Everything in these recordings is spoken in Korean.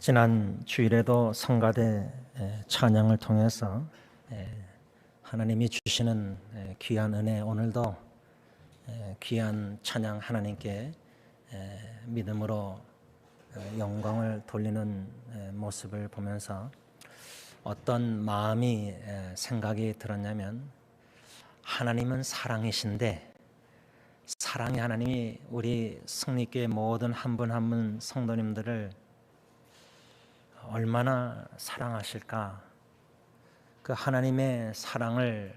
지난 주일에도 성가대 찬양을 통해서 하나님이 주시는 귀한 은혜, 오늘도 귀한 찬양 하나님께 믿음으로 영광을 돌리는 모습을 보면서 어떤 마음이 생각이 들었냐면, 하나님은 사랑이신데 사랑의 하나님이 우리 승리교회 모든 한 분 한 분 성도님들을 얼마나 사랑하실까. 그 하나님의 사랑을,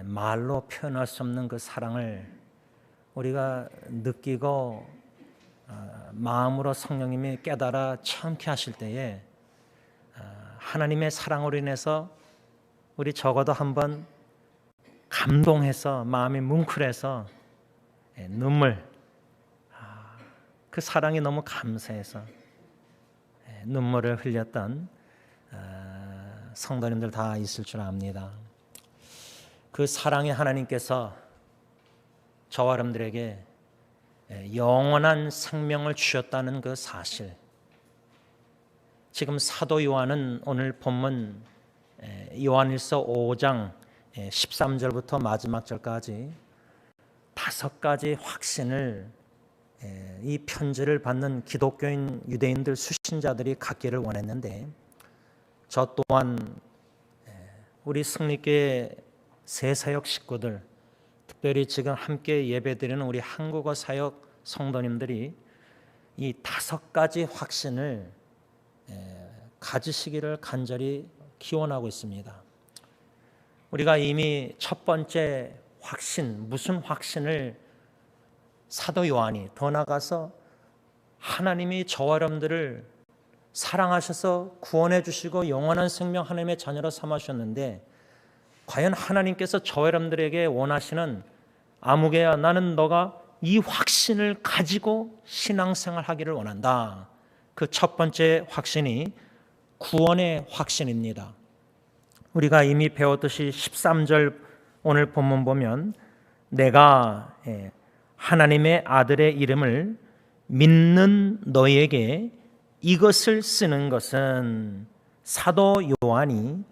말로 표현할 수 없는 그 사랑을 우리가 느끼고 마음으로 성령님이 깨달아 체험케 하실 때에 하나님의 사랑으로 인해서 우리 적어도 한번 감동해서 마음이 뭉클해서 눈물, 그 사랑이 너무 감사해서 눈물을 흘렸던 성도님들 다 있을 줄 압니다. 그 사랑의 하나님께서 저와 여러분들에게 영원한 생명을 주셨다는 그 사실, 지금 사도 요한은 오늘 본문 요한일서 5장 13절부터 마지막 절까지 5가지 확신을, 이 편지를 받는 기독교인 유대인들 수신자들이 갖기를 원했는데, 저 또한 우리 승리교회 새사역 식구들, 특별히 지금 함께 예배드리는 우리 한국어 사역 성도님들이 이 5가지 확신을 가지시기를 간절히 기원하고 있습니다. 우리가 이미 첫 번째 확신, 무슨 확신을 사도 요한이, 더 나아가서 하나님이 저와 여러분들을 사랑하셔서 구원해 주시고 영원한 생명 하나님의 자녀로 삼으셨는데, 과연 하나님께서 저와 여러분들에게 원하시는, 아무개야 나는 너가 이 확신을 가지고 신앙생활 하기를 원한다. 그 첫 번째 확신이 구원의 확신입니다. 우리가 이미 배웠듯이 13절 오늘 본문 보면, 내가 하나님의 아들의 이름을 믿는 너에게 이것을 쓰는 것은, 사도 요한이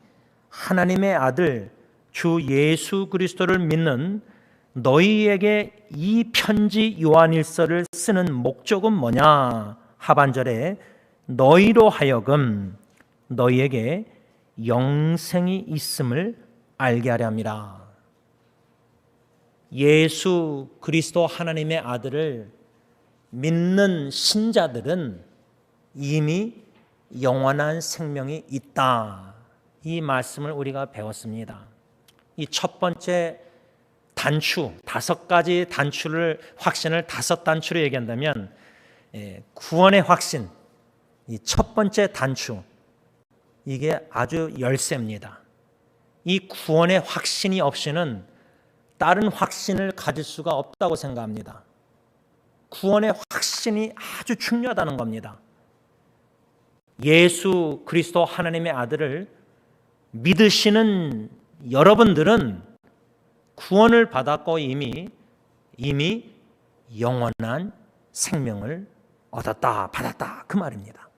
하나님의 아들 주 예수 그리스도를 믿는 너희에게 이 편지 요한일서를 쓰는 목적은 뭐냐? 하반절에 너희로 하여금 너희에게 영생이 있음을 알게 하려 함이라. 예수 그리스도 하나님의 아들을 믿는 신자들은 이미 영원한 생명이 있다. 이 말씀을 우리가 배웠습니다. 이 첫 번째 단추, 5가지 단추를, 확신을 5단추로 얘기한다면, 구원의 확신, 이 첫 번째 단추, 이게 아주 열쇠입니다. 이 구원의 확신이 없이는 다른 확신을 가질 수가 없다고 생각합니다. 구원의 확신이 아주 중요하다는 겁니다. 예수 그리스도 하나님의 아들을 믿으시는 여러분들은 구원을 받았고 이미 영원한 생명을 얻었다, 받았다, 그 말입니다.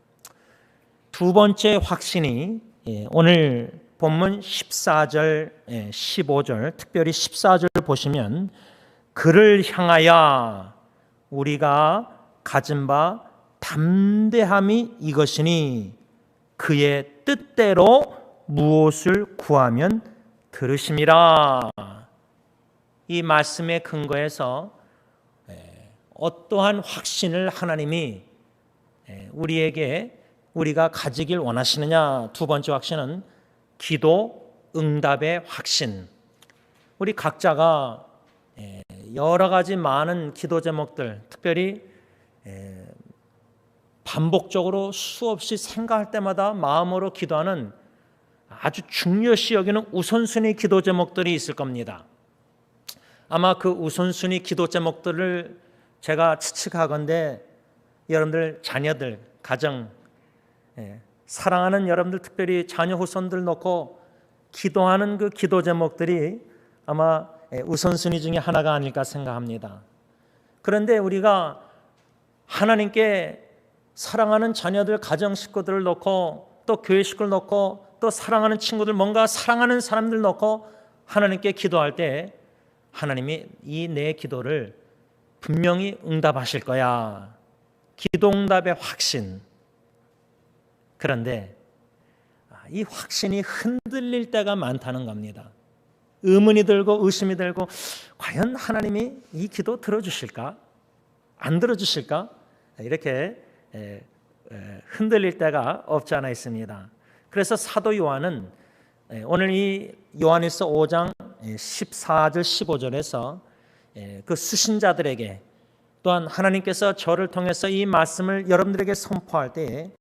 두 번째 확신이 오늘 본문 14절, 15절, 특별히 14절 보시면, 그를 향하여 우리가 가진 바 담대함이 이것이니 그의 뜻대로 무엇을 구하면 들으심이라. 이 말씀의 근거에서 어떠한 확신을 하나님이 우리가 가지길 원하시느냐? 두 번째 확신은 기도 응답의 확신. 우리 각자가 여러 가지 많은 기도 제목들, 특별히 반복적으로 수없이 생각할 때마다 마음으로 기도하는 아주 중요시 여기는 우선순위 기도 제목들이 있을 겁니다. 아마 그 우선순위 기도 제목들을 제가 추측하건대 여러분들 자녀들, 가정, 사랑하는 여러분들, 특별히 자녀 후손들 놓고 기도하는 그 기도 제목들이 아마 우선순위 중에 하나가 아닐까 생각합니다. 그런데 우리가 하나님께 사랑하는 자녀들, 가정 식구들을 놓고 또 교회 식구를 놓고 또 사랑하는 친구들, 뭔가 사랑하는 사람들 놓고 하나님께 기도할 때 하나님이 이 내 기도를 분명히 응답하실 거야. 기도 응답의 확신. 그런데 이 확신이 흔들릴 때가 많다는 겁니다. 의문이 들고 의심이 들고 과연 하나님이 이 기도 들어주실까? 안 들어주실까? 이렇게 흔들릴 때가 없지 않아 있습니다. 그래서 사도 요한은 오늘 이 요한일서 5장 14절 15절에서 그 수신자들에게 또한 하나님께서 저를 통해서 이 말씀을 여러분들에게 선포할 때에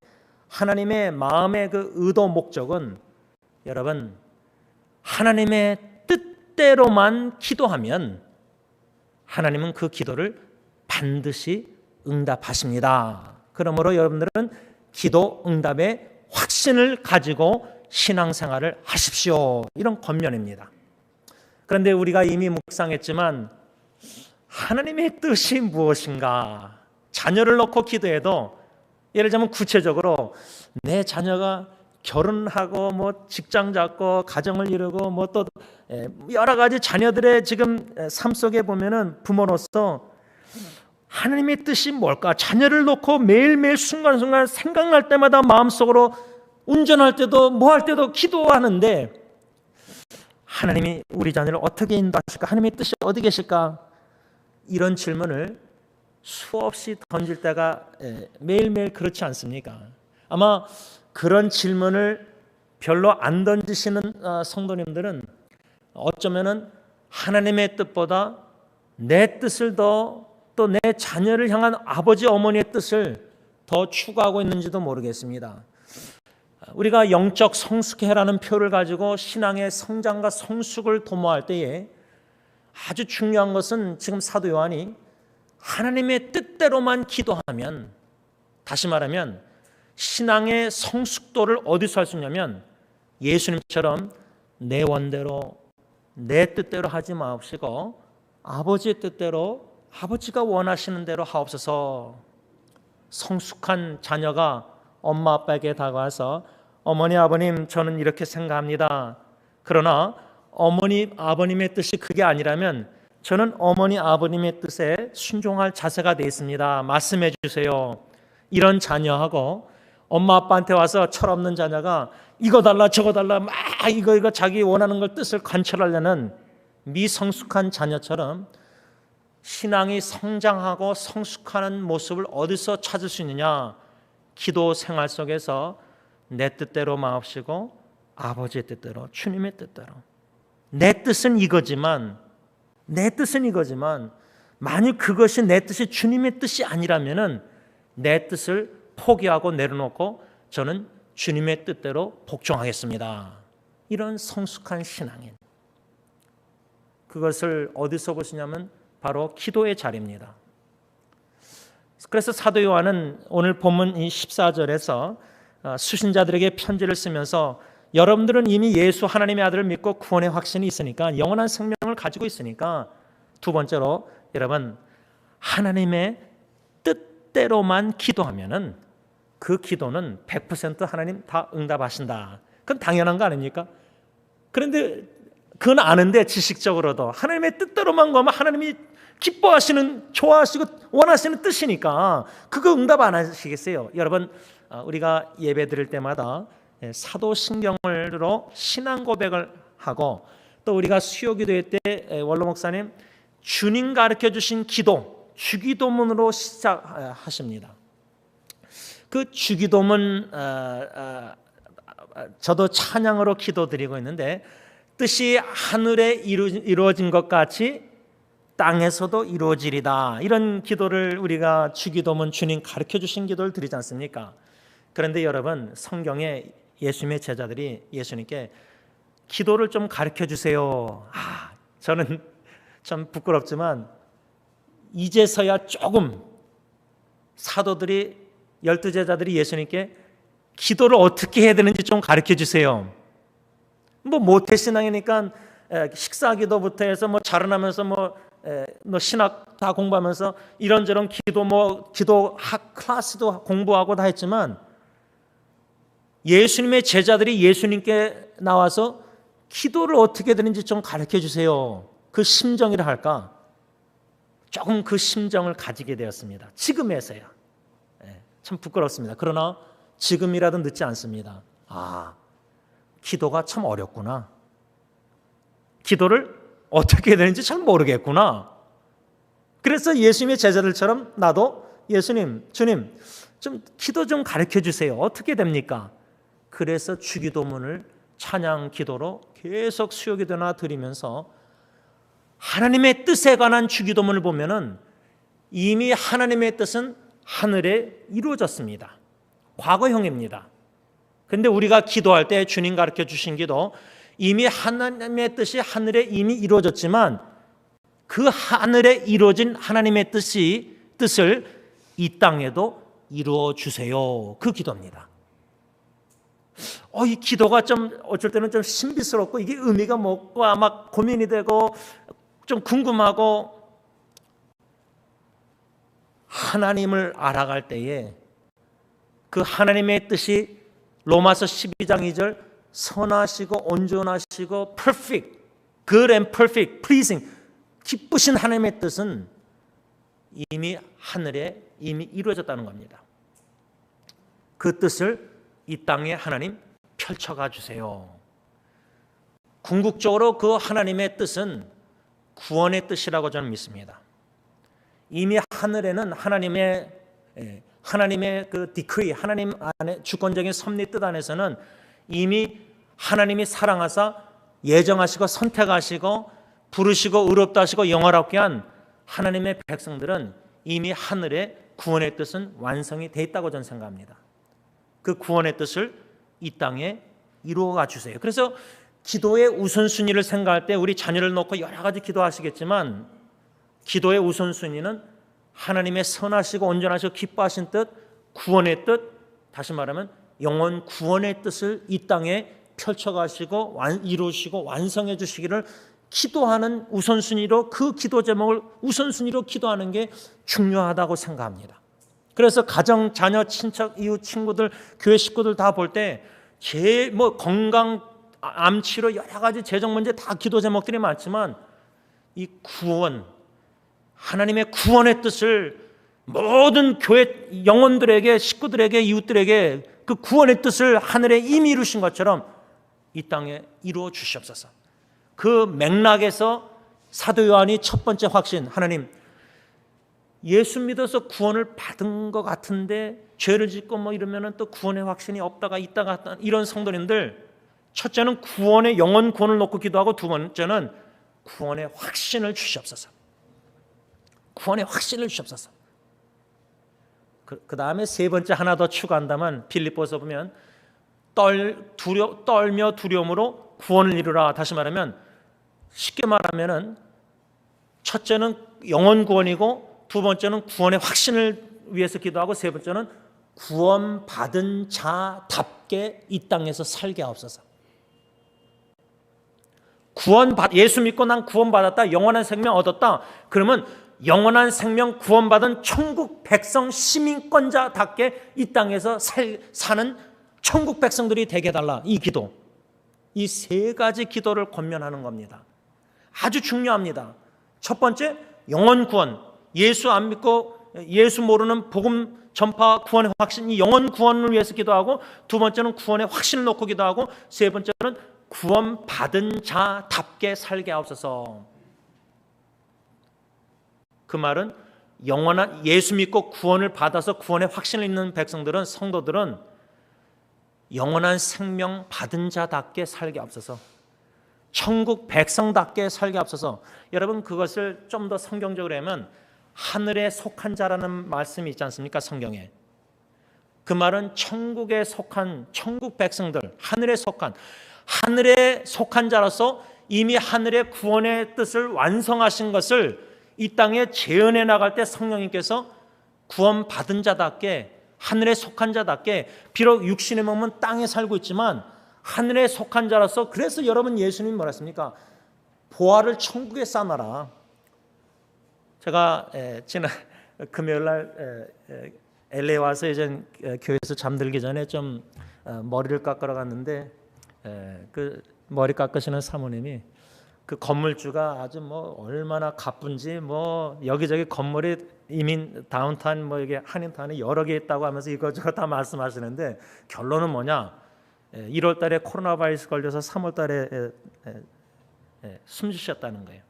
하나님의 마음의 그 의도 목적은 여러분 하나님의 뜻대로만 기도하면 하나님은 그 기도를 반드시 응답하십니다. 그러므로 여러분들은 기도 응답의 확신을 가지고 신앙생활을 하십시오. 이런 권면입니다. 그런데 우리가 이미 묵상했지만 하나님의 뜻이 무엇인가? 자녀를 놓고 기도해도 예를 들자면 구체적으로 내 자녀가 결혼하고 뭐 직장 잡고 가정을 이루고 뭐 또 여러 가지 자녀들의 지금 삶 속에 보면은 부모로서 하나님의 뜻이 뭘까? 자녀를 놓고 매일매일 순간순간 생각날 때마다 마음속으로 운전할 때도 뭐 할 때도 기도하는데 하나님이 우리 자녀를 어떻게 인도하실까? 하나님의 뜻이 어디 계실까? 이런 질문을 수없이 던질 때가 매일매일 그렇지 않습니까? 아마 그런 질문을 별로 안 던지시는 성도님들은 어쩌면은 하나님의 뜻보다 내 뜻을 더 또 내 자녀를 향한 아버지 어머니의 뜻을 더 추구하고 있는지도 모르겠습니다. 우리가 영적 성숙해라는 표를 가지고 신앙의 성장과 성숙을 도모할 때에 아주 중요한 것은 지금 사도 요한이 하나님의 뜻대로만 기도하면, 다시 말하면 신앙의 성숙도를 어디서 할 수 있냐면 예수님처럼 내 원대로 내 뜻대로 하지 마옵시고 아버지의 뜻대로 아버지가 원하시는 대로 하옵소서. 성숙한 자녀가 엄마 아빠에게 다가와서 어머니 아버님 저는 이렇게 생각합니다. 그러나 어머니 아버님의 뜻이 그게 아니라면 저는 어머니 아버님의 뜻에 순종할 자세가 되어 있습니다. 말씀해 주세요. 이런 자녀하고 엄마 아빠한테 와서 철없는 자녀가 이거 달라 저거 달라 막 이거 자기 원하는 걸 뜻을 관철하려는 미성숙한 자녀처럼 신앙이 성장하고 성숙하는 모습을 어디서 찾을 수 있느냐? 기도 생활 속에서 내 뜻대로 마옵시고 아버지의 뜻대로 주님의 뜻대로. 내 뜻은 이거지만 만일 그것이 내 뜻이 주님의 뜻이 아니라면은 내 뜻을 포기하고 내려놓고 저는 주님의 뜻대로 복종하겠습니다. 이런 성숙한 신앙인. 그것을 어디서 보시냐면 바로 기도의 자리입니다. 그래서 사도 요한은 오늘 본문 이 14절에서 수신자들에게 편지를 쓰면서 여러분들은 이미 예수 하나님의 아들을 믿고 구원의 확신이 있으니까 영원한 생명을 가지고 있으니까 두 번째로 여러분 하나님의 뜻대로만 기도하면은 그 기도는 100% 하나님 다 응답하신다. 그건 당연한 거 아닙니까? 그런데 그건 아는데 지식적으로도 하나님의 뜻대로만 가면 하나님이 기뻐하시는, 좋아하시고 원하시는 뜻이니까 그거 응답 안 하시겠어요? 여러분 우리가 예배 드릴 때마다 사도신경으로 신앙 고백을 하고 또 우리가 수요기도회 때 원로 목사님 주님 가르쳐 주신 기도, 주기도문으로 시작하십니다. 그 주기도문 저도 찬양으로 기도드리고 있는데 뜻이 하늘에 이루어진 것 같이 땅에서도 이루어지리다. 이런 기도를 우리가 주기도문 주님 가르쳐 주신 기도를 드리지 않습니까? 그런데 여러분 성경에 예수님의 제자들이 예수님께 기도를 좀 가르쳐 주세요. 저는 참 부끄럽지만 이제서야 조금 사도들이 12제자들이 예수님께 기도를 어떻게 해야 되는지 좀 가르쳐 주세요. 뭐 모태신앙이니까 식사기도부터 해서 뭐 자라나면서 뭐 너 신학 다 공부하면서 이런저런 기도학 클래스도 공부하고 다 했지만 예수님의 제자들이 예수님께 나와서 기도를 어떻게 되는지 좀 가르쳐 주세요. 그 심정이라 할까? 조금 그 심정을 가지게 되었습니다. 지금에서야. 참 부끄럽습니다. 그러나 지금이라도 늦지 않습니다. 기도가 참 어렵구나. 기도를 어떻게 해야 되는지 잘 모르겠구나. 그래서 예수님의 제자들처럼 나도 예수님, 주님, 좀 기도 좀 가르쳐 주세요. 어떻게 됩니까? 그래서 주기도문을 찬양 기도로 계속 수요기도나 드리면서 하나님의 뜻에 관한 주기도문을 보면은 이미 하나님의 뜻은 하늘에 이루어졌습니다. 과거형입니다. 그런데 우리가 기도할 때 주님 가르쳐 주신 기도 이미 하나님의 뜻이 하늘에 이미 이루어졌지만 그 하늘에 이루어진 하나님의 뜻을 이 땅에도 이루어 주세요. 그 기도입니다. 이 기도가 좀 어쩔 때는 좀 신비스럽고 이게 의미가 뭐고 아마 고민이 되고 좀 궁금하고 하나님을 알아갈 때에 그 하나님의 뜻이 로마서 12장 2절 선하시고 온전하시고 perfect, good and perfect, pleasing 기쁘신 하나님의 뜻은 이미 하늘에 이미 이루어졌다는 겁니다. 그 뜻을 이 땅에 하나님 펼쳐가 주세요. 궁극적으로 그 하나님의 뜻은 구원의 뜻이라고 저는 믿습니다. 이미 하늘에는 하나님의 그 디크리, 하나님 안에 주권적인 섭리 뜻 안에서는 이미 하나님이 사랑하사 예정하시고 선택하시고 부르시고 의롭다 하시고 영화롭게 한 하나님의 백성들은 이미 하늘에 구원의 뜻은 완성이 되어 있다고 저는 생각합니다. 그 구원의 뜻을 이 땅에 이루어가 주세요. 그래서 기도의 우선순위를 생각할 때 우리 자녀를 놓고 여러 가지 기도하시겠지만 기도의 우선순위는 하나님의 선하시고 온전하시고 기뻐하신 뜻, 구원의 뜻, 다시 말하면 영원 구원의 뜻을 이 땅에 펼쳐가시고 이루시고 완성해 주시기를 기도하는 우선순위로 그 기도 제목을 우선순위로 기도하는 게 중요하다고 생각합니다. 그래서 가정, 자녀, 친척, 이웃, 친구들, 교회 식구들 다 볼 때 제일 건강, 암 치료 여러 가지 재정 문제 다 기도 제목들이 많지만 이 구원, 하나님의 구원의 뜻을 모든 교회 영혼들에게 식구들에게 이웃들에게 그 구원의 뜻을 하늘에 이미 이루신 것처럼 이 땅에 이루어 주시옵소서. 그 맥락에서 사도 요한이 첫 번째 확신, 하나님 예수 믿어서 구원을 받은 것 같은데 죄를 짓고 이러면은 또 구원의 확신이 없다가 있다가 이런 성도님들, 첫째는 구원의 영원 구원을 놓고 기도하고 두 번째는 구원의 확신을 주시옵소서. 구원의 확신을 주시옵소서. 그 다음에 세 번째 하나 더 추가한다면 빌립보서 보면 떨며 두려움으로 구원을 이루라. 다시 말하면 쉽게 말하면은 첫째는 영원 구원이고 두 번째는 구원의 확신을 위해서 기도하고 세 번째는 구원받은 자답게 이 땅에서 살게 하옵소서. 예수 믿고 난 구원받았다, 영원한 생명 얻었다. 그러면 영원한 생명 구원받은 천국 백성 시민권자답게 이 땅에서 사는 천국 백성들이 되게 해달라. 이 기도, 이 세 가지 기도를 권면하는 겁니다. 아주 중요합니다. 첫 번째 영원 구원, 예수 안 믿고 예수 모르는 복음 전파 구원의 확신, 이 영원 구원을 위해서 기도하고 두 번째는 구원의 확신을 놓고 기도하고 세 번째는 구원받은 자답게 살게 하옵소서. 그 말은 영원한 예수 믿고 구원을 받아서 구원의 확신을 있는 백성들은, 성도들은 영원한 생명 받은 자답게 살게 하옵소서. 천국 백성답게 살게 하옵소서. 여러분, 그것을 좀 더 성경적으로 하면 하늘에 속한 자라는 말씀이 있지 않습니까? 성경에. 그 말은 천국에 속한 천국 백성들, 하늘에 속한 자로서 이미 하늘의 구원의 뜻을 완성하신 것을 이 땅에 재현해 나갈 때 성령님께서 구원받은 자답게, 하늘에 속한 자답게, 비록 육신의 몸은 땅에 살고 있지만 하늘에 속한 자로서, 그래서 여러분 예수님이 뭐라 했습니까? 보화를 천국에 쌓아놔라. 제가 지난 금요일 날 LA 와서 예전 교회에서 잠들기 전에 좀 머리를 깎으러 갔는데 그 머리 깎으시는 사모님이 그 건물주가 아주 뭐 얼마나 가쁜지 뭐 여기저기 건물이 이민 다운타운 뭐 이게 한인타운에 여러 개 있다고 하면서 이거저거 다 말씀하시는데 결론은 뭐냐? 1월 달에 코로나 바이러스 걸려서 3월 달에 숨지셨다는 거예요.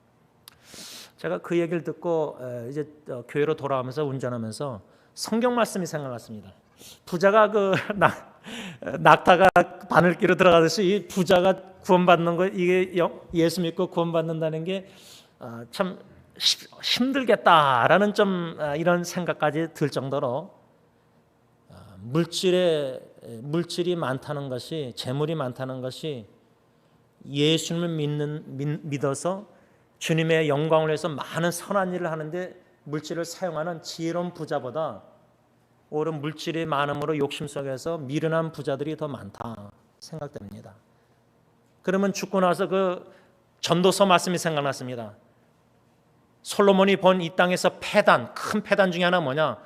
제가 그 얘기를 듣고 이제 교회로 돌아오면서 운전하면서 성경 말씀이 생각났습니다. 부자가 그 낙타가 바늘기로 들어가듯이 이 부자가 구원받는 거, 이게 예수 믿고 구원받는다는 게 참 힘들겠다라는 좀 이런 생각까지 들 정도로 물질이 많다는 것이, 재물이 많다는 것이 예수님을 믿어서 주님의 영광을 위해서 많은 선한 일을 하는데 물질을 사용하는 지혜로운 부자보다 오히려 물질이 많음으로 욕심 속에서 미련한 부자들이 더 많다 생각됩니다. 그러면 죽고 나서 그 전도서 말씀이 생각났습니다. 솔로몬이 본 이 땅에서 큰 패단 중에 하나 뭐냐?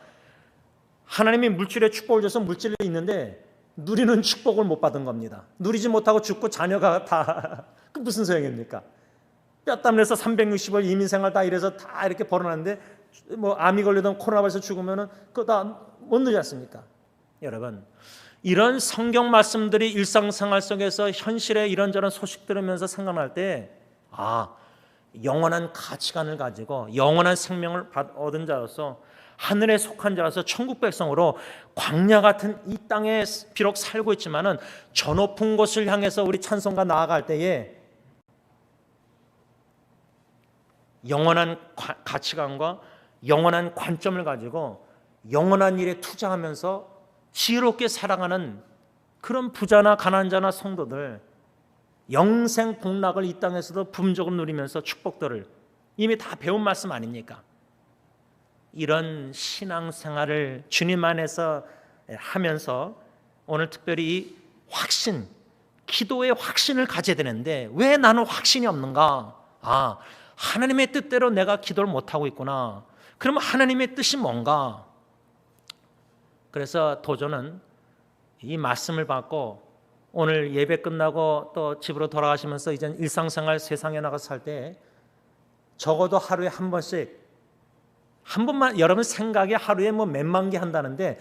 하나님이 물질의 축복을 줘서 물질이 있는데 누리는 축복을 못 받은 겁니다. 누리지 못하고 죽고 자녀가 다 그 무슨 소용입니까? 뼈땀 내서 360일 이민생활 다 이래서 다 이렇게 벌어놨는데 뭐 암이 걸리든 코로나 바이러스 죽으면은 그거 다 못 누리지 않습니까? 여러분, 이런 성경 말씀들이 일상생활 속에서 현실의 이런저런 소식 들으면서 생각날 때 영원한 가치관을 가지고 영원한 생명을 얻은 자로서 하늘에 속한 자로서 천국 백성으로 광야 같은 이 땅에 비록 살고 있지만은 저 높은 곳을 향해서 우리 찬송가 나아갈 때에 영원한 가치관과 영원한 관점을 가지고 영원한 일에 투자하면서 지혜롭게 살아가는 그런 부자나 가난자나 성도들, 영생 복락을 이 땅에서도 부분적으로 누리면서 축복들을 이미 다 배운 말씀 아닙니까? 이런 신앙생활을 주님 안에서 하면서 오늘 특별히 이 확신, 기도의 확신을 가져야 되는데 왜 나는 확신이 없는가? 하나님의 뜻대로 내가 기도를 못하고 있구나. 그러면 하나님의 뜻이 뭔가? 그래서 도전은 이 말씀을 받고 오늘 예배 끝나고 또 집으로 돌아가시면서 이제 일상생활 세상에 나가서 살 때 적어도 하루에 한 번씩, 한 번만, 여러분 생각에 하루에 뭐 몇만 개 한다는데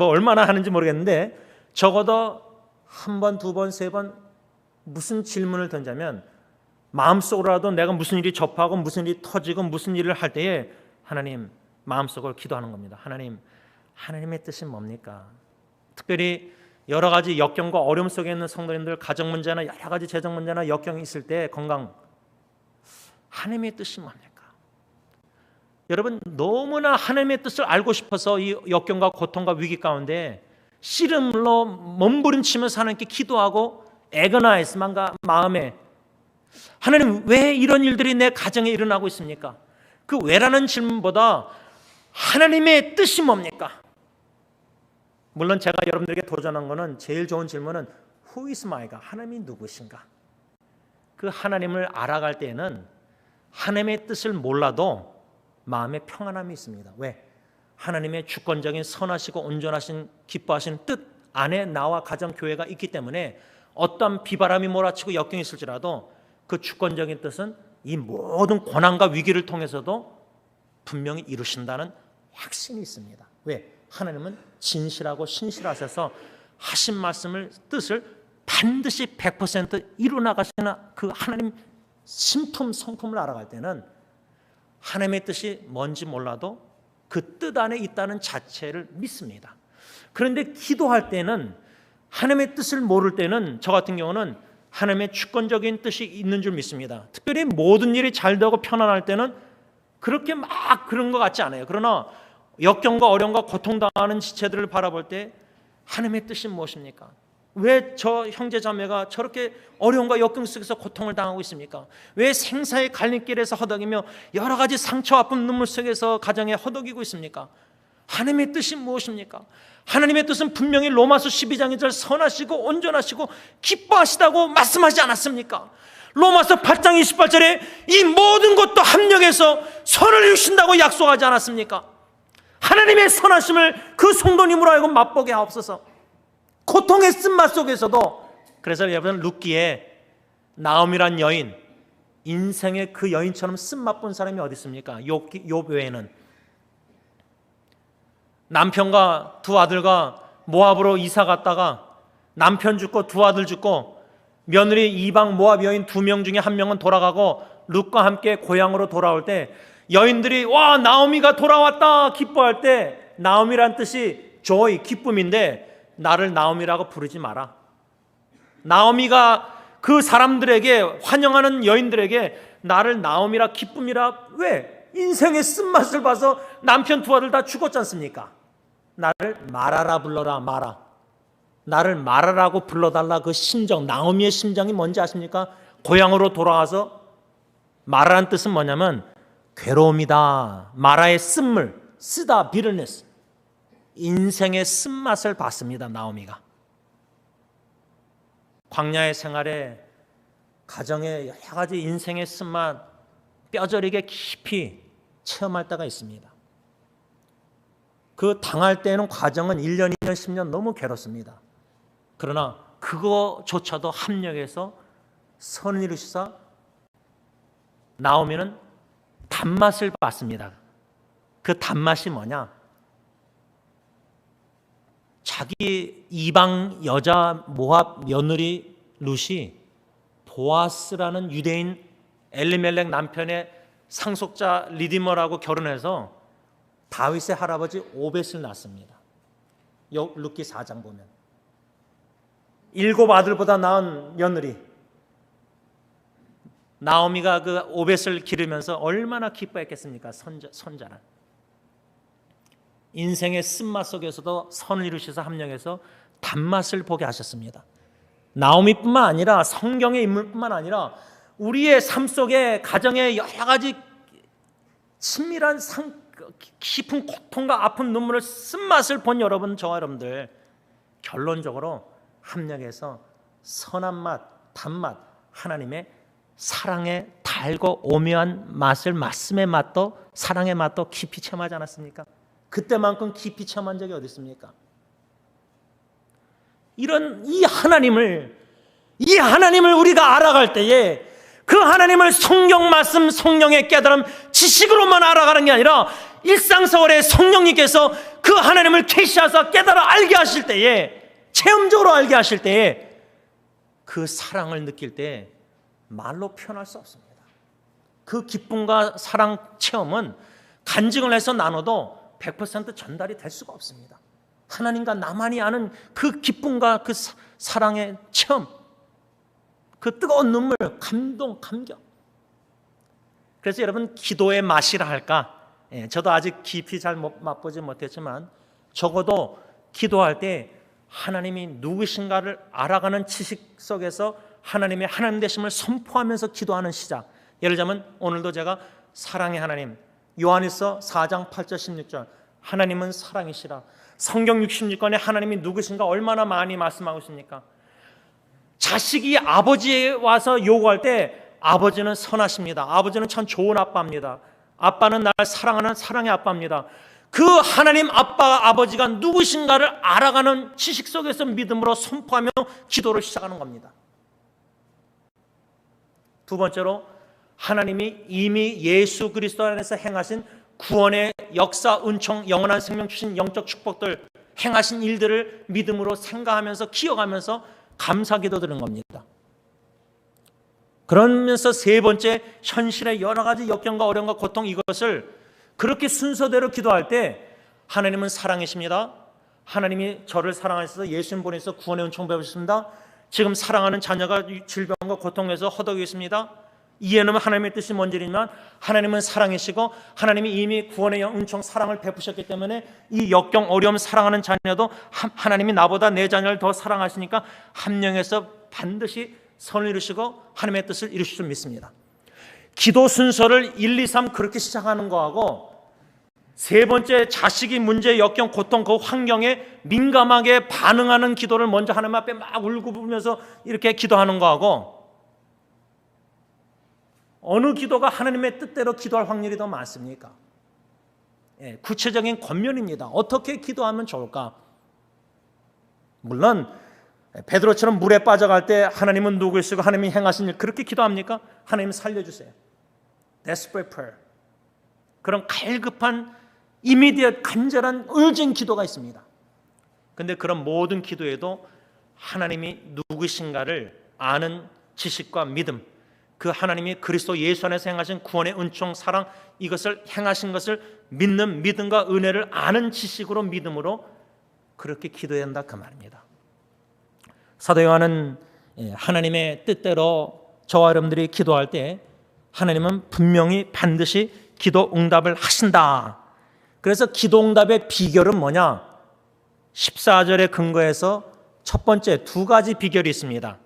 얼마나 하는지 모르겠는데 적어도 한 번, 두 번, 세 번 무슨 질문을 던자면 마음속으로라도 내가 무슨 일이 접하고 무슨 일이 터지고 무슨 일을 할 때에 하나님, 마음속으로 기도하는 겁니다. 하나님의 뜻이 뭡니까? 특별히 여러 가지 역경과 어려움 속에 있는 성도님들, 가정 문제나 여러 가지 재정 문제나 역경이 있을 때 건강, 하나님의 뜻이 뭡니까? 여러분, 너무나 하나님의 뜻을 알고 싶어서 이 역경과 고통과 위기 가운데 씨름으로 몸부림치면서 하나님께 기도하고 애거나이스만가 마음에 하나님, 왜 이런 일들이 내 가정에 일어나고 있습니까? 그 왜라는 질문보다 하나님의 뜻이 뭡니까? 물론 제가 여러분들에게 도전한 거는 제일 좋은 질문은 Who is my God? 하나님이 누구신가? 그 하나님을 알아갈 때에는 하나님의 뜻을 몰라도 마음에 평안함이 있습니다. 왜? 하나님의 주권적인 선하시고 온전하신 기뻐하신 뜻 안에 나와 가정 교회가 있기 때문에 어떤 비바람이 몰아치고 역경이 있을지라도 그 주권적인 뜻은 이 모든 고난과 위기를 통해서도 분명히 이루신다는 확신이 있습니다. 왜? 하나님은 진실하고 신실하셔서 하신 말씀을, 뜻을 반드시 100% 이루나가시는 그 하나님 신품, 성품을 알아갈 때는 하나님의 뜻이 뭔지 몰라도 그 뜻 안에 있다는 자체를 믿습니다. 그런데 기도할 때는 하나님의 뜻을 모를 때는 저 같은 경우는 하나님의 주권적인 뜻이 있는 줄 믿습니다. 특별히 모든 일이 잘 되고 편안할 때는 그렇게 막 그런 것 같지 않아요. 그러나 역경과 어려움과 고통당하는 지체들을 바라볼 때 하나님의 뜻이 무엇입니까? 왜 저 형제 자매가 저렇게 어려움과 역경 속에서 고통을 당하고 있습니까? 왜 생사의 갈림길에서 허덕이며 여러 가지 상처, 아픔, 눈물 속에서 가정에 허덕이고 있습니까? 하나님의 뜻이 무엇입니까? 하나님의 뜻은 분명히 로마서 12장 2절 선하시고 온전하시고 기뻐하시다고 말씀하지 않았습니까? 로마서 8장 28절에 이 모든 것도 합력해서 선을 이루신다고 약속하지 않았습니까? 하나님의 선하심을 그 성도님으로 하여금 맛보게 하옵소서. 고통의 쓴맛 속에서도. 그래서 여러분, 룻기에 나오미란 여인, 인생의 그 여인처럼 쓴맛 본 사람이 어디 있습니까? 욥 외에는. 남편과 두 아들과 모압으로 이사 갔다가 남편 죽고 두 아들 죽고 며느리 이방 모압 여인 2명 중에 1명은 돌아가고 룻과 함께 고향으로 돌아올 때 여인들이 와, 나오미가 돌아왔다 기뻐할 때, 나오미란 뜻이 joy, 기쁨인데 나를 나오미라고 부르지 마라. 나오미가 그 사람들에게, 환영하는 여인들에게 나를 나오미라, 기쁨이라. 왜? 인생의 쓴맛을 봐서 남편 두 아들 다 죽었지 않습니까? 나를 마라라 불러라. 마라. 나를 마라라고 불러달라. 그 심정, 나오미의 심정이 뭔지 아십니까? 고향으로 돌아와서, 마라란 뜻은 뭐냐면 괴로움이다. 마라의 쓴물, 쓰다, bitterness. 인생의 쓴맛을 봤습니다, 나오미가. 광야의 생활에, 가정의 여러 가지 인생의 쓴맛 뼈저리게 깊이 체험할 때가 있습니다. 그 당할 때에는 과정은 1년, 2년, 10년 너무 괴롭습니다. 그러나 그거조차도 합력해서 선을 이루시사 나오미는 단맛을 봤습니다. 그 단맛이 뭐냐? 자기 이방 여자 모압 며느리 룻이 보아스라는 유대인 엘리멜렉 남편의 상속자 리디머라고 결혼해서 다윗의 할아버지 오벳을 낳습니다. 룻기 4장 보면 7 아들보다 나은 며느리 나오미가 그 오벳을 기르면서 얼마나 기뻐했겠습니까? 손자를. 인생의 쓴맛 속에서도 선을 이루셔서 합력해서 단맛을 보게 하셨습니다. 나오미뿐만 아니라 성경의 인물뿐만 아니라 우리의 삶 속에, 가정의 여러 가지 친밀한 깊은 고통과 아픈 눈물을 쓴맛을 본 여러분, 저와 여러분들, 결론적으로 합력해서 선한 맛, 단맛, 하나님의 사랑의 달고 오묘한 맛을, 말씀의 맛도, 사랑의 맛도 깊이 체험하지 않았습니까? 그때만큼 깊이 체험한 적이 어디 있습니까? 이런 이 하나님을 우리가 알아갈 때에 그 하나님을 성경 말씀, 성령의 깨달음, 지식으로만 알아가는 게 아니라 일상생활에 성령님께서 그 하나님을 계시하사 깨달아 알게 하실 때에, 체험적으로 알게 하실 때에 그 사랑을 느낄 때 말로 표현할 수 없습니다. 그 기쁨과 사랑 체험은 간증을 해서 나눠도 100% 전달이 될 수가 없습니다. 하나님과 나만이 아는 그 기쁨과 그 사랑의 체험, 그 뜨거운 눈물, 감동, 감격. 그래서 여러분, 기도의 맛이라 할까? 저도 아직 깊이 잘 맛보지 못했지만 적어도 기도할 때 하나님이 누구신가를 알아가는 지식 속에서 하나님의 하나님 되심을 선포하면서 기도하는 시작. 예를 들자면 오늘도 제가 사랑의 하나님, 요한일서 4장 8절 16절, 하나님은 사랑이시라. 성경 66권에 하나님이 누구신가 얼마나 많이 말씀하고 있습니까? 자식이 아버지에 와서 요구할 때 아버지는 선하십니다. 아버지는 참 좋은 아빠입니다. 아빠는 날 사랑하는 사랑의 아빠입니다. 그 하나님 아빠, 아버지가 누구신가를 알아가는 지식 속에서 믿음으로 선포하며 기도를 시작하는 겁니다. 두 번째로, 하나님이 이미 예수 그리스도 안에서 행하신 구원의 역사, 은총, 영원한 생명 주신 영적 축복들, 행하신 일들을 믿음으로 생각하면서 기억하면서 감사 기도 드리는 겁니다. 그러면서 세 번째, 현실의 여러 가지 역경과 어려움과 고통, 이것을 그렇게 순서대로 기도할 때 하나님은 사랑이십니다. 하나님이 저를 사랑하셔서 예수님 보내서 구원의 은총 베푸셨습니다. 지금 사랑하는 자녀가 질병과 고통에서 허덕이고 있습니다. 이해는 하나님의 뜻이 뭔지지만 하나님은 사랑이시고 하나님이 이미 구원의 은총, 사랑을 베푸셨기 때문에 이 역경, 어려움, 사랑하는 자녀도 하나님이 나보다 내 자녀를 더 사랑하시니까 함령해서 반드시 선을 이루시고 하나님의 뜻을 이루실 줄 믿습니다. 기도 순서를 1, 2, 3 그렇게 시작하는 거하고, 세 번째, 자식이 문제, 역경, 고통, 그 환경에 민감하게 반응하는 기도를 먼저 하나님 앞에 막 울고불면서 이렇게 기도하는 거하고, 어느 기도가 하나님의 뜻대로 기도할 확률이 더 많습니까? 구체적인 권면입니다. 어떻게 기도하면 좋을까? 물론 베드로처럼 물에 빠져갈 때 하나님은 누구시고 하나님이 행하신 일 그렇게 기도합니까? 하나님 살려주세요. Desperate prayer. 그런 갈급한 immediate 간절한 urgent 기도가 있습니다. 그런데 그런 모든 기도에도 하나님이 누구신가를 아는 지식과 믿음, 그 하나님이 그리스도 예수 안에서 행하신 구원의 은총, 사랑, 이것을 행하신 것을 믿는 믿음과 은혜를 아는 지식으로 믿음으로 그렇게 기도해야 한다 그 말입니다. 사도 요한은 하나님의 뜻대로 저와 여러분들이 기도할 때 하나님은 분명히 반드시 기도 응답을 하신다. 그래서 기도 응답의 비결은 뭐냐? 14절에 근거해서 첫 번째 두 가지 비결이 있습니다.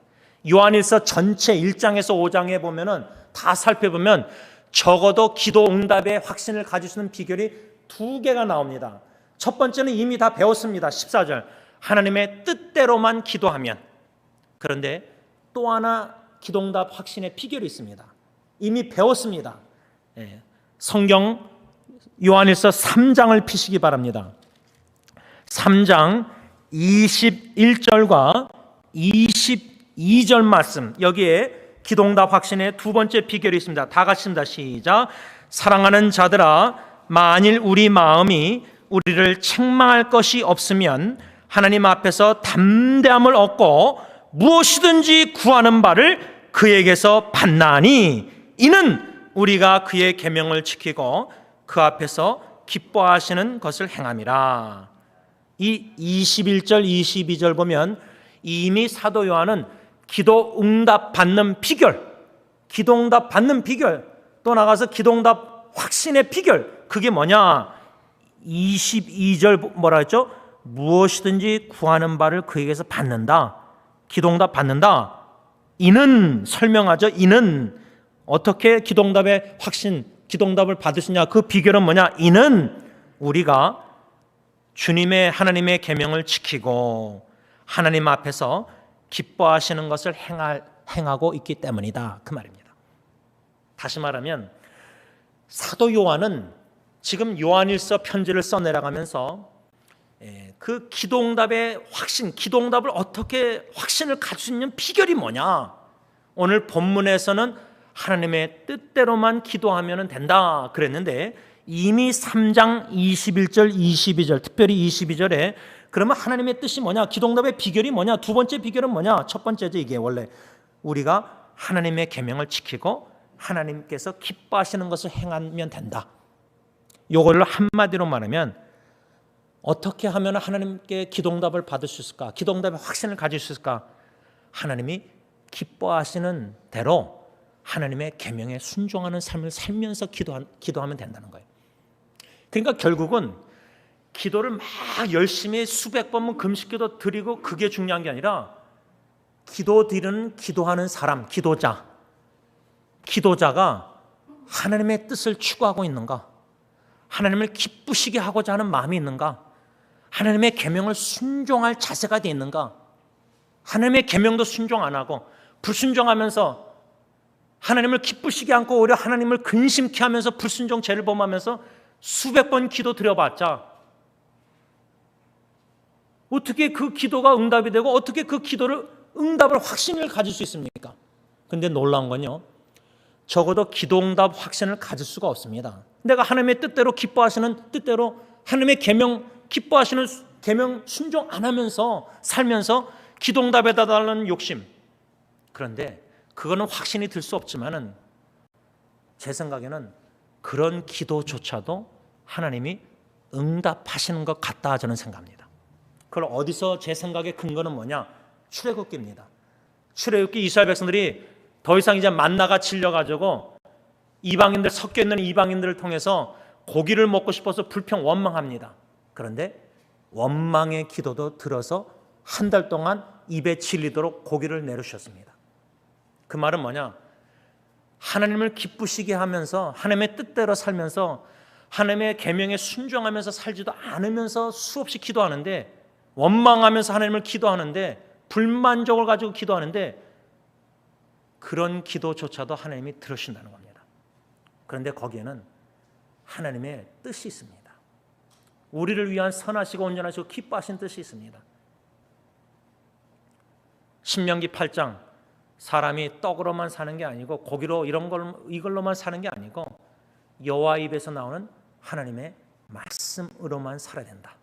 요한일서 전체 1장에서 5장에 보면은 다 살펴보면 적어도 기도 응답의 확신을 가질 수 있는 비결이 두 개가 나옵니다. 첫 번째는 이미 다 배웠습니다. 14절 하나님의 뜻대로만 기도하면. 그런데 또 하나 기도 응답 확신의 비결이 있습니다. 이미 배웠습니다. 성경 요한일서 3장을 피시기 바랍니다. 3장 21절과 22절 말씀, 여기에 기도응답 확신의 두 번째 비결이 있습니다. 다 같이 입니다. 시작. 사랑하는 자들아, 만일 우리 마음이 우리를 책망할 것이 없으면 하나님 앞에서 담대함을 얻고 무엇이든지 구하는 바를 그에게서 받나니 이는 우리가 그의 계명을 지키고 그 앞에서 기뻐하시는 것을 행함이라. 이 21절 22절 보면 이미 사도 요한은 기도 응답 받는 비결, 기도 응답 받는 비결, 또 나가서 기도 응답 확신의 비결, 그게 뭐냐? 22절 뭐라 했죠? 무엇이든지 구하는 바를 그에게서 받는다. 기도 응답 받는다. 이는 설명하죠. 이는 어떻게 기도 응답의 확신, 기도 응답을 받으시냐? 그 비결은 뭐냐? 이는 우리가 주님의 하나님의 계명을 지키고 하나님 앞에서 기뻐하시는 것을 행하고 있기 때문이다. 그 말입니다. 다시 말하면 사도 요한은 지금 요한일서 편지를 써내려가면서 그 기도응답의 확신, 기도응답을 어떻게 확신을 가질 수 있는 비결이 뭐냐? 오늘 본문에서는 하나님의 뜻대로만 기도하면 된다 그랬는데 이미 3장 21절 22절 특별히 22절에 그러면 하나님의 뜻이 뭐냐? 기도응답의 비결이 뭐냐? 두 번째 비결은 뭐냐? 첫 번째죠. 이게 원래 우리가 하나님의 계명을 지키고 하나님께서 기뻐하시는 것을 행하면 된다. 이걸로 한마디로 말하면 어떻게 하면 하나님께 기도응답을 받을 수 있을까? 기도응답의 확신을 가질 수 있을까? 하나님이 기뻐하시는 대로 하나님의 계명에 순종하는 삶을 살면서 기도하면 된다는 거예요. 그러니까 결국은 기도를 막 열심히 수백 번은 금식기도 드리고 그게 중요한 게 아니라 기도 드리는 기도하는 사람, 기도자가 하나님의 뜻을 추구하고 있는가? 하나님을 기쁘시게 하고자 하는 마음이 있는가? 하나님의 계명을 순종할 자세가 돼 있는가? 하나님의 계명도 순종 안 하고 불순종하면서 하나님을 기쁘시게 않고 오히려 하나님을 근심케 하면서 불순종 죄를 범하면서 수백 번 기도 드려봤자 어떻게 그 기도가 응답이 되고 어떻게 그 기도를 응답을 확신을 가질 수 있습니까? 근데 놀라운 건요, 적어도 기도 응답 확신을 가질 수가 없습니다. 내가 하나님의 뜻대로 기뻐하시는 뜻대로 하나님의 계명 기뻐하시는 계명 순종 안 하면서 살면서 기도 응답에 달하는 욕심, 그런데 그거는 확신이 들 수 없지만은 제 생각에는 그런 기도조차도 하나님이 응답하시는 것 같다 저는 생각합니다. 그걸 어디서 제 생각의 근거는 뭐냐? 출애굽기입니다. 출애굽기 이스라엘 백성들이 더 이상 이제 만나가 질려가지고 이방인들 섞여 있는 이방인들을 통해서 고기를 먹고 싶어서 불평 원망합니다. 그런데 원망의 기도도 들어서 한 달 동안 입에 질리도록 고기를 내려주셨습니다. 그 말은 뭐냐? 하나님을 기쁘시게 하면서 하나님의 뜻대로 살면서 하나님의 계명에 순종하면서 살지도 않으면서 수없이 기도하는데, 원망하면서 하나님을 기도하는데, 불만족을 가지고 기도하는데 그런 기도조차도 하나님이 들으신다는 겁니다. 그런데 거기에는 하나님의 뜻이 있습니다. 우리를 위한 선하시고 온전하시고 기뻐하신 뜻이 있습니다. 신명기 8장, 사람이 떡으로만 사는 게 아니고 고기로 이걸로만 사는 게 아니고 여호와 입에서 나오는 하나님의 말씀으로만 살아야 된다.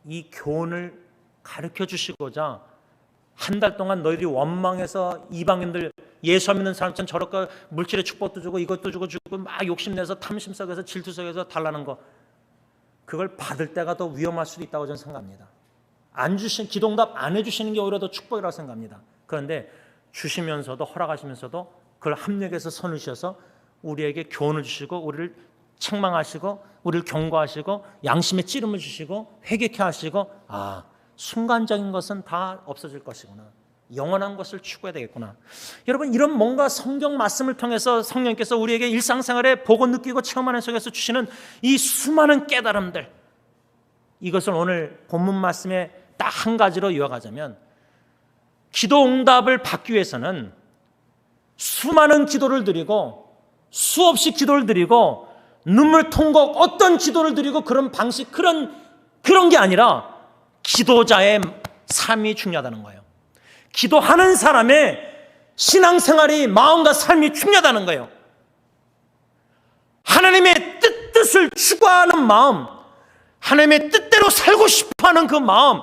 이 교훈을 가르쳐 주시고자 한 달 동안 너희들이 원망해서 이방인들 예수 믿는 사람처럼 저렇게 물질의 축복도 주고 이것도 주고 막 욕심내서 탐심 속에서 질투 속에서 달라는 거, 그걸 받을 때가 더 위험할 수도 있다고 저는 생각합니다. 기도응답 안 해주시는 게 오히려 더 축복이라고 생각합니다. 그런데 주시면서도 허락하시면서도 그걸 합력해서 선을 주셔서 우리에게 교훈을 주시고 우리를 책망하시고 우리를 경고하시고 양심의 찌름을 주시고 회개케 하시고, 순간적인 것은 다 없어질 것이구나, 영원한 것을 추구해야 되겠구나. 여러분, 이런 뭔가 성경 말씀을 통해서 성령께서 우리에게 일상생활에 보고 느끼고 체험하는 속에서 주시는 이 수많은 깨달음들, 이것을 오늘 본문 말씀에 딱 한 가지로 요약하자면, 기도 응답을 받기 위해서는 수많은 기도를 드리고 수없이 기도를 드리고 눈물 통곡 어떤 기도를 드리고 그런 방식, 그런 게 아니라 기도자의 삶이 중요하다는 거예요. 기도하는 사람의 신앙생활이, 마음과 삶이 중요하다는 거예요. 하나님의 뜻을 추구하는 마음, 하나님의 뜻대로 살고 싶어하는 그 마음,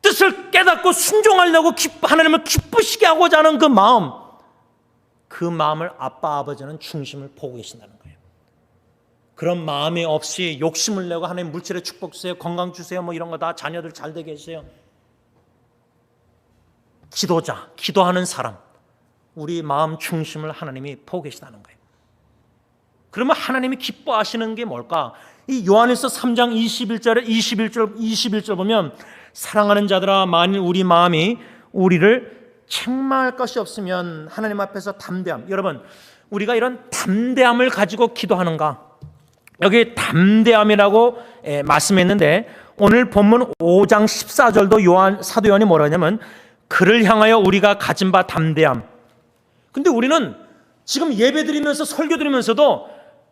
뜻을 깨닫고 순종하려고 하나님을 기쁘시게 하고자 하는 그 마음, 그 마음을 아빠 아버지는 중심을 보고 계신다는 거예요. 그런 마음이 없이 욕심을 내고 하나님 물질의 축복 주세요, 건강 주세요, 뭐 이런 거 다 자녀들 잘 되게 해주세요. 기도자, 기도하는 사람, 우리 마음 중심을 하나님이 보고 계시다는 거예요. 그러면 하나님이 기뻐하시는 게 뭘까? 이 요한일서 3장 21절 보면, 사랑하는 자들아, 만일 우리 마음이 우리를 책망할 것이 없으면 하나님 앞에서 담대함. 여러분, 우리가 이런 담대함을 가지고 기도하는가? 여기 담대함이라고 말씀했는데, 오늘 본문 5장 14절도 사도 요한이 뭐라 하냐면, 그를 향하여 우리가 가진 바 담대함. 근데 우리는 지금 예배 드리면서 설교 드리면서도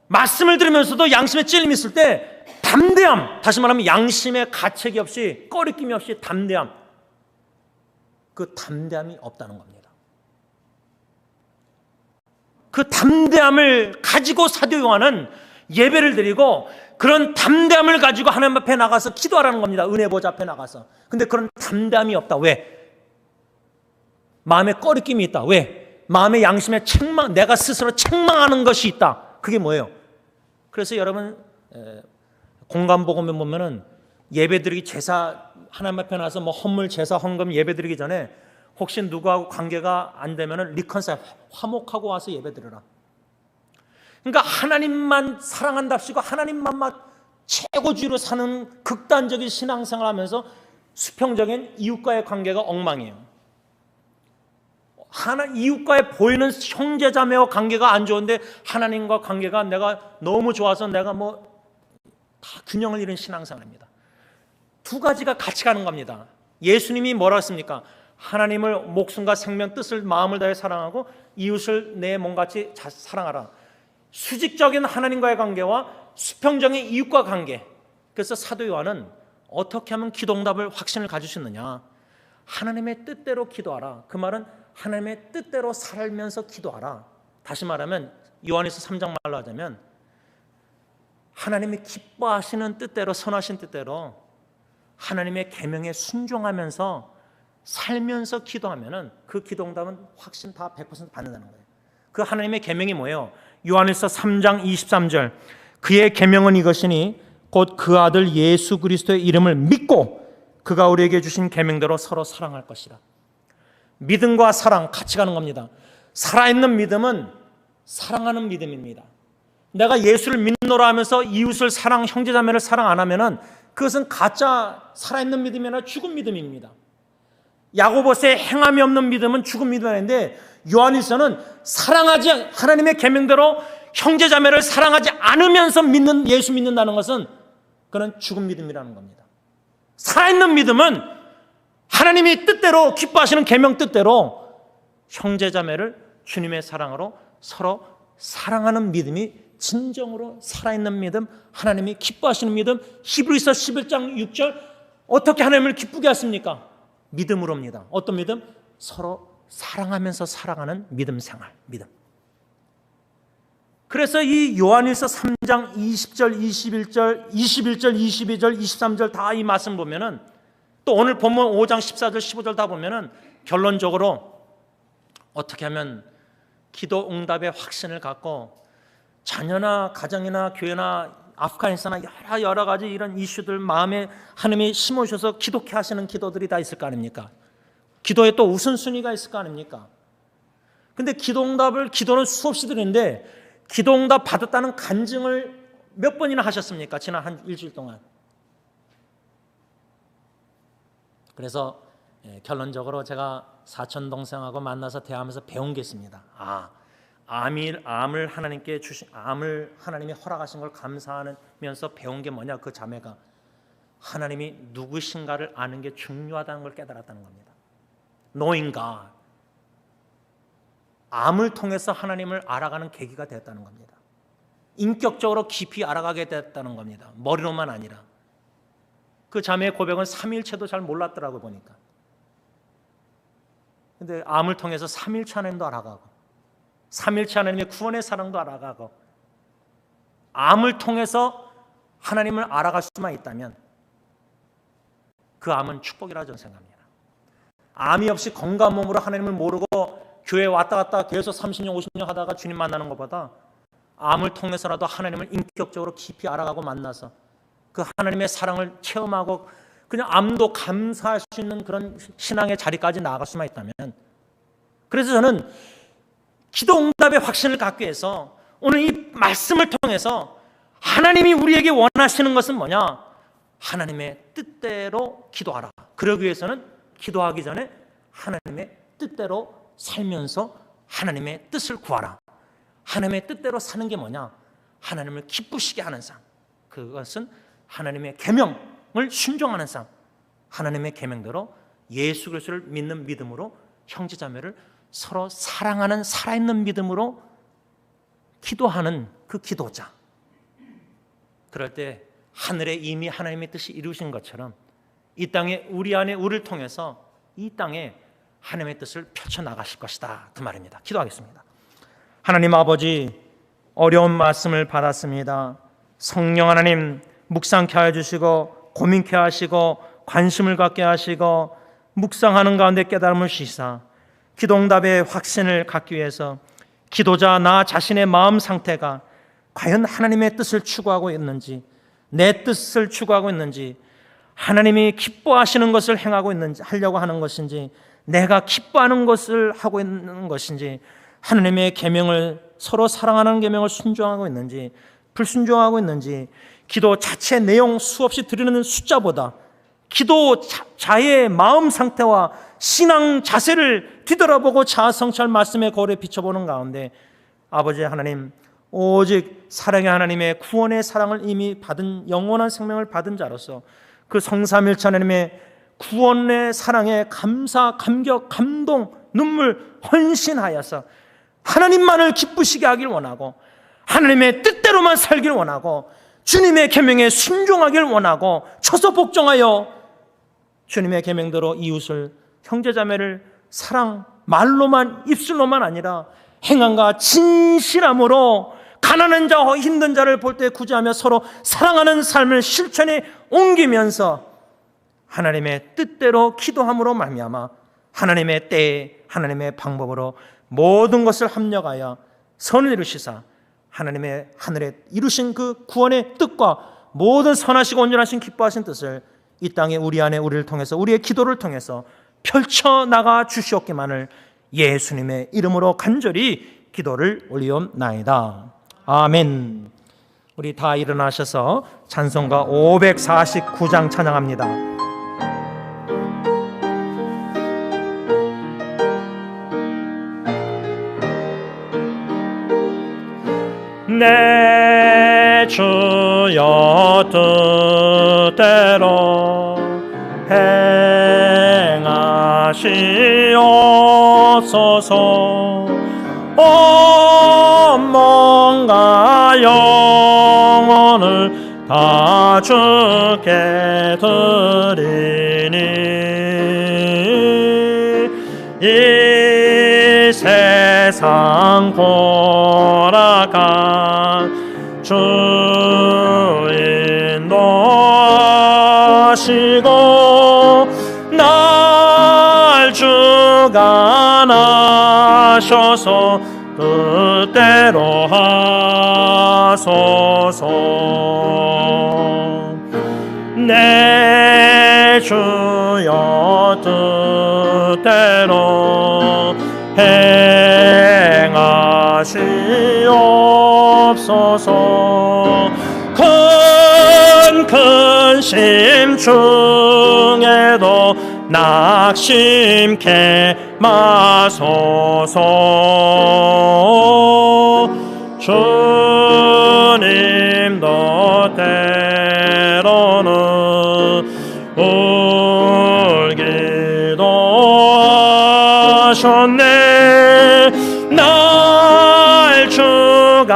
말씀을 들으면서도 양심에 찔림이 있을 때 담대함, 다시 말하면 양심의 가책이 없이 꺼리낌이 없이 담대함, 그 담대함이 없다는 겁니다. 그 담대함을 가지고 사도 요한은 예배를 드리고 그런 담대함을 가지고 하나님 앞에 나가서 기도하라는 겁니다. 은혜 보좌 앞에 나가서. 근데 그런 담대함이 없다. 왜? 마음에 꺼리낌이 있다. 왜? 마음의 양심에 내가 스스로 책망하는 것이 있다. 그게 뭐예요? 그래서 여러분, 공감복음에 보면은 예배드리기 제사 하나님 앞에 나서 뭐 헌물 제사 헌금 예배드리기 전에 혹시 누구하고 관계가 안 되면은 리컨사일, 화목하고 와서 예배드려라. 그러니까 하나님만 사랑한답시고 하나님만 최고주의로 사는 극단적인 신앙생활을 하면서 수평적인 이웃과의 관계가 엉망이에요. 이웃과의 보이는 형제자매와 관계가 안 좋은데 하나님과 관계가 내가 너무 좋아서 내가 다 균형을 잃은 신앙생활입니다. 두 가지가 같이 가는 겁니다. 예수님이 뭐라 했습니까? 하나님을 목숨과 생명, 뜻을, 마음을 다해 사랑하고 이웃을 내 몸같이 사랑하라. 수직적인 하나님과의 관계와 수평적인 이웃과 관계. 그래서 사도 요한은 어떻게 하면 기도응답을 확신을 가질 수 있느냐? 하나님의 뜻대로 기도하라. 그 말은 하나님의 뜻대로 살면서 기도하라. 다시 말하면 요한일서 3장 말로 하자면, 하나님이 기뻐하시는 뜻대로, 선하신 뜻대로 하나님의 계명에 순종하면서 살면서 기도하면은 그 기도응답은 확신 다 100% 받는다는 거예요. 그 하나님의 계명이 뭐예요? 요한일서 3장 23절, 그의 계명은 이것이니 곧 그 아들 예수 그리스도의 이름을 믿고 그가 우리에게 주신 계명대로 서로 사랑할 것이라. 믿음과 사랑 같이 가는 겁니다. 살아있는 믿음은 사랑하는 믿음입니다. 내가 예수를 믿노라 하면서 이웃을 사랑, 형제자매를 사랑 안 하면은 그것은 가짜 살아있는 믿음이 아니라 죽은 믿음입니다. 야고보서의 행함이 없는 믿음은 죽은 믿음인데, 요한일서는 사랑하지, 하나님의 계명대로 형제자매를 사랑하지 않으면서 예수 믿는다는 것은 그는 죽은 믿음이라는 겁니다. 살아있는 믿음은 하나님이 뜻대로 기뻐하시는 계명 뜻대로 형제자매를 주님의 사랑으로 서로 사랑하는 믿음이 진정으로 살아있는 믿음, 하나님이 기뻐하시는 믿음. 히브리서 11장 6절 어떻게 하나님을 기쁘게 하십니까? 믿음으로입니다. 어떤 믿음? 서로 사랑하면서 살아가는 믿음 생활, 믿음. 그래서 이 요한일서 3장 20절, 21절, 22절, 23절 다 이 말씀 보면은, 또 오늘 본문 5장 14절, 15절 다 보면은 결론적으로 어떻게 하면 기도 응답의 확신을 갖고 자녀나 가정이나 교회나 아프가니스탄이나 여러 가지 이런 이슈들 마음에 하나님이 심어주셔서 기독해 하시는 기도들이 다 있을 거 아닙니까? 기도에 또 우선순위가 있을 거 아닙니까? 근데 기도는 수없이 드리는데 기도 응답 받았다는 간증을 몇 번이나 하셨습니까? 지난 한 일주일 동안. 그래서 결론적으로 제가 사촌 동생하고 만나서 대화하면서 배운 게 있습니다. 암을 하나님께 주신, 암을 하나님이 허락하신 걸 감사하면서 배운 게 뭐냐? 그 자매가 하나님이 누구신가를 아는 게 중요하다는 걸 깨달았다는 겁니다. Knowing God. 암을 통해서 하나님을 알아가는 계기가 됐다는 겁니다. 인격적으로 깊이 알아가게 됐다는 겁니다. 머리로만 아니라. 그 자매의 고백은 3일체도 잘 몰랐더라고요, 보니까. 근데 암을 통해서 3일체 하나님도 알아가고 3일체 하나님의 구원의 사랑도 알아가고, 암을 통해서 하나님을 알아갈 수만 있다면 그 암은 축복이라 저는 생각합니다. 암이 없이 건강한 몸으로 하나님을 모르고 교회 왔다 갔다 계속 30년 50년 하다가 주님 만나는 것보다 암을 통해서라도 하나님을 인격적으로 깊이 알아가고 만나서 그 하나님의 사랑을 체험하고 그냥 암도 감사할 수 있는 그런 신앙의 자리까지 나아갈 수만 있다면, 그래서 저는 기도 응답의 확신을 갖기 위해서 오늘 이 말씀을 통해서 하나님이 우리에게 원하시는 것은 뭐냐? 하나님의 뜻대로 기도하라. 그러기 위해서는 기도하기 전에 하나님의 뜻대로 살면서 하나님의 뜻을 구하라. 하나님의 뜻대로 사는 게 뭐냐? 하나님을 기쁘시게 하는 삶. 그것은 하나님의 계명을 순종하는 삶. 하나님의 계명대로 예수 그리스도를 믿는 믿음으로 형제자매를 서로 사랑하는 살아있는 믿음으로 기도하는 그 기도자. 그럴 때 하늘에 이미 하나님의 뜻이 이루신 것처럼 이 땅에 우리 안에 우리를 통해서 이 땅에 하나님의 뜻을 펼쳐나가실 것이다, 그 말입니다. 기도하겠습니다. 하나님 아버지, 어려운 말씀을 받았습니다. 성령 하나님 묵상케 해주시고 고민케 하시고 관심을 갖게 하시고 묵상하는 가운데 깨달음을 주시사 기도 응답의 확신을 갖기 위해서 기도자 나 자신의 마음 상태가 과연 하나님의 뜻을 추구하고 있는지, 내 뜻을 추구하고 있는지, 하나님이 기뻐하시는 것을 행하고 있는지, 하려고 하는 것인지, 내가 기뻐하는 것을 하고 있는 것인지, 하나님의 계명을 서로 사랑하는 계명을 순종하고 있는지 불순종하고 있는지, 기도 자체 내용 수없이 드리는 숫자보다 기도자의 마음 상태와 신앙 자세를 뒤돌아보고 자아 성찰 말씀의 거울에 비춰보는 가운데 아버지 하나님, 오직 사랑의 하나님의 구원의 사랑을 이미 받은 영원한 생명을 받은 자로서 그 성삼일체 하나님의 구원의 사랑에 감사, 감격, 감동, 눈물, 헌신하여서 하나님만을 기쁘시게 하길 원하고 하나님의 뜻대로만 살길 원하고 주님의 계명에 순종하길 원하고 처소 복종하여 주님의 계명대로 이웃을, 형제자매를 사랑, 말로만 입술로만 아니라 행함과 진실함으로 가난한 자와 힘든 자를 볼 때 구제하며 서로 사랑하는 삶을 실천에 옮기면서 하나님의 뜻대로 기도함으로 말미암아 하나님의 때에 하나님의 방법으로 모든 것을 합력하여 선을 이루시사 하나님의 하늘에 이루신 그 구원의 뜻과 모든 선하시고 온전하신 기뻐하신 뜻을 이 땅에 우리 안에 우리를 통해서 우리의 기도를 통해서 펼쳐나가 주시옵기만을 예수님의 이름으로 간절히 기도를 올리옵나이다. 아멘. 우리 다 일어나셔서 찬송가 549장 찬양합니다. 내 주여 뜻대로 행하시옵소서. 온 몸과 영혼을 다 주께 드리니 이 세상 고락한 주 인도하시고 날 주관하셔서 뜻대로 하소서. 내 주여 뜻대로 행하시옵소서. 큰 심중에도 낙심케 마소서. 주님도 때로는 울기도 하셨네. 날 주관하셔서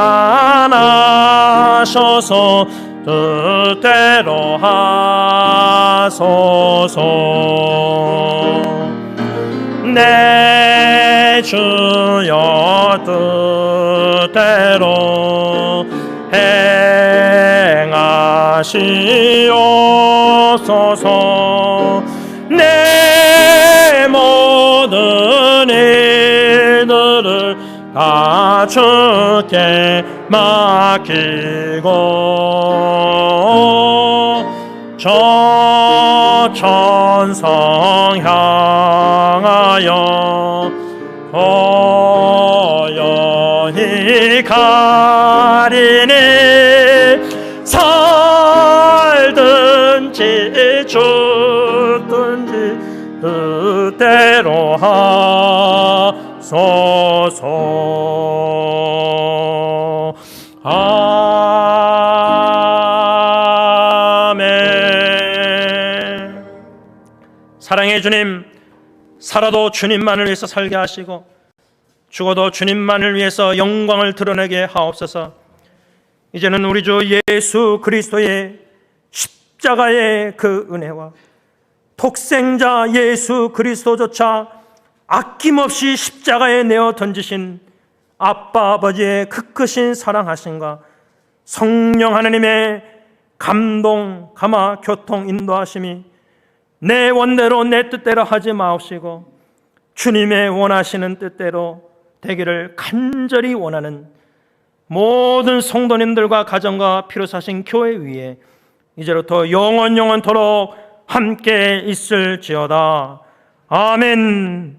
뜻대로 하소서. 내 주여 뜻대로 행하시옵소서. 내 모든 일들을 다 주께 맡기고 저 천성 향하여 고요히 가리니 살든지 죽든지 뜻대로 하소서. 아멘. 사랑의 주님, 살아도 주님만을 위해서 살게 하시고 죽어도 주님만을 위해서 영광을 드러내게 하옵소서. 이제는 우리 주 예수 그리스도의 십자가의 그 은혜와 독생자 예수 그리스도조차 아낌없이 십자가에 내어 던지신 아빠 아버지의 그 크신 사랑하심과 성령 하나님의 감동, 감화, 교통, 인도하심이 내 원대로 내 뜻대로 하지 마옵시고 주님의 원하시는 뜻대로 되기를 간절히 원하는 모든 성도님들과 가정과 피로 사신 교회 위에 이제부터 영원토록 함께 있을지어다. 아멘.